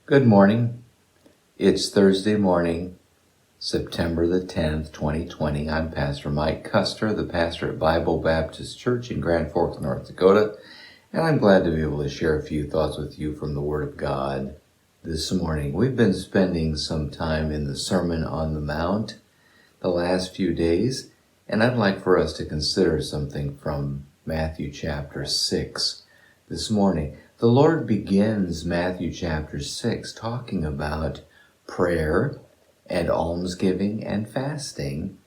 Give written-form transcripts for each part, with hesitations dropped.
Good morning. It's Thursday morning, September the 10th, 2020. I'm Pastor Mike Custer, the pastor at Bible Baptist Church in Grand Forks, North Dakota, and I'm glad to be able to share a few thoughts with you from the Word of God this morning. We've been spending some time in the Sermon on the Mount the last few days, and I'd like for us to consider something from Matthew chapter 6 this morning. The Lord begins Matthew chapter 6 talking about prayer and almsgiving and fasting.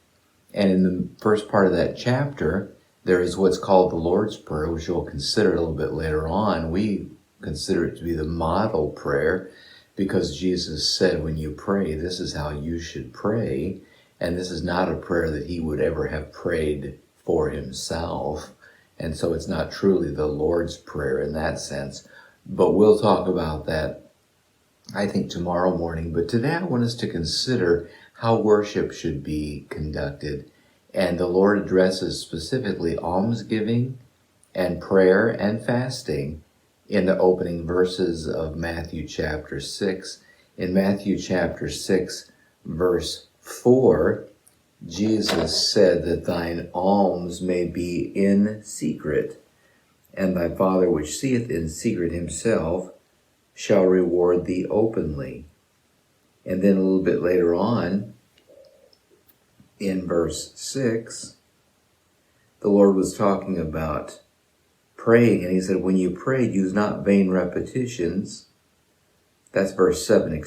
And in the first part of that chapter, there is what's called the Lord's Prayer, which we'll consider a little bit later on. We consider it to be the model prayer because Jesus said, when you pray, this is how you should pray. And this is not a prayer that he would ever have prayed for himself. And so it's not truly the Lord's Prayer in that sense. But we'll talk about that, I think, tomorrow morning. But today I want us to consider how worship should be conducted. And the Lord addresses specifically almsgiving and prayer and fasting in the opening verses of Matthew chapter 6. In Matthew chapter 6, verse 4, Jesus said that thine alms may be in secret, and thy Father which seeth in secret himself shall reward thee openly. And then a little bit later on, in verse 6, the Lord was talking about praying, and he said, when you pray, use not vain repetitions. That's verse 7,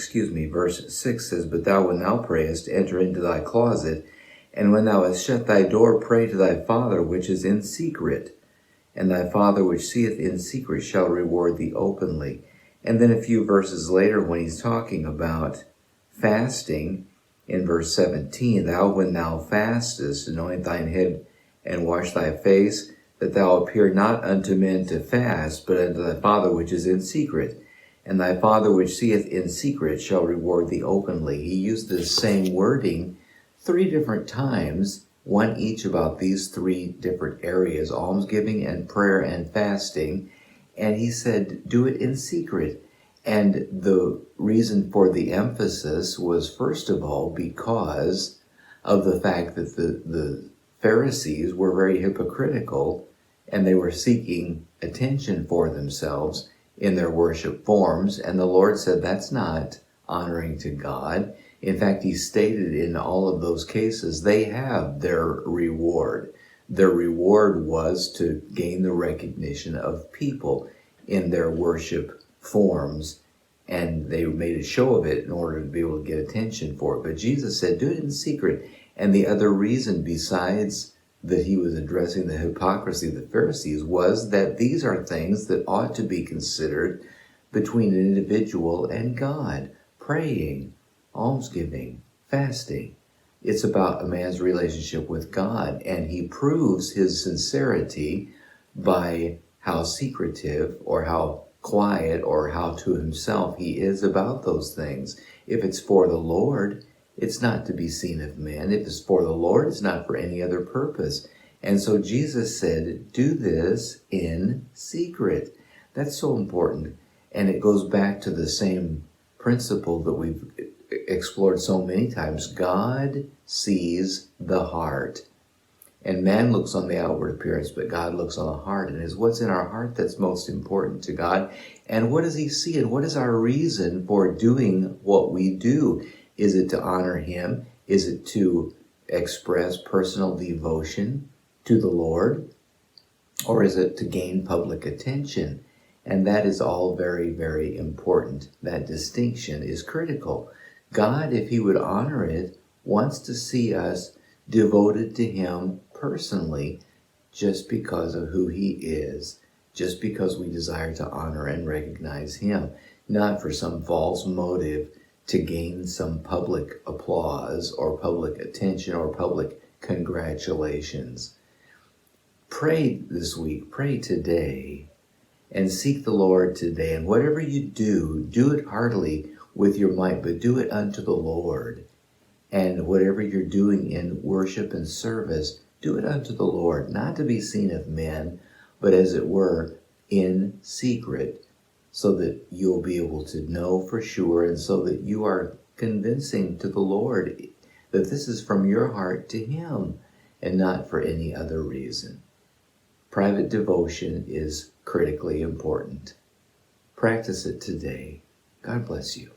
Verse 6 says, but thou, when thou prayest, enter into thy closet, and when thou hast shut thy door, pray to thy Father which is in secret, and thy Father which seeth in secret shall reward thee openly. And then a few verses later, when he's talking about fasting, in verse 17, thou, when thou fastest, anoint thine head and wash thy face, that thou appear not unto men to fast, but unto thy Father which is in secret. And thy Father which seeth in secret shall reward thee openly. He used the same wording 3 different times, one each about these 3 different areas, almsgiving and prayer and fasting. And he said, do it in secret. And the reason for the emphasis was, first of all, because of the fact that the Pharisees were very hypocritical, and they were seeking attention for themselves in their worship forms. And the Lord said that's not honoring to God. In fact, he stated in all of those cases, they have their reward. Their reward was to gain the recognition of people in their worship forms, and they made a show of it in order to be able to get attention for it. But Jesus said, do it in secret. And the other reason, besides that he was addressing the hypocrisy of the Pharisees, was that these are things that ought to be considered between an individual and God. Praying, almsgiving, fasting. It's about a man's relationship with God, and he proves his sincerity by how secretive or how quiet or how to himself he is about those things. If it's for the Lord, it's not to be seen of men. If it's for the Lord, it's not for any other purpose. And so Jesus said, do this in secret. That's so important. And it goes back to the same principle that we've explored so many times. God sees the heart. And man looks on the outward appearance, but God looks on the heart. And it's what's in our heart that's most important to God. And what does he see? And what is our reason for doing what we do? Is it to honor him? Is it to express personal devotion to the Lord? Or is it to gain public attention? And that is all very, very important. That distinction is critical. God, if he would honor it, wants to see us devoted to him personally, just because of who he is, just because we desire to honor and recognize him, not for some false motive to gain some public applause or public attention or public congratulations. Pray this week, pray today, and seek the Lord today. And whatever you do, do it heartily with your might, but do it unto the Lord. And whatever you're doing in worship and service, do it unto the Lord, not to be seen of men, but as it were, in secret. so that you'll be able to know for sure, and so that you are convincing to the Lord that this is from your heart to Him and not for any other reason. Private devotion is critically important. Practice it today. God bless you.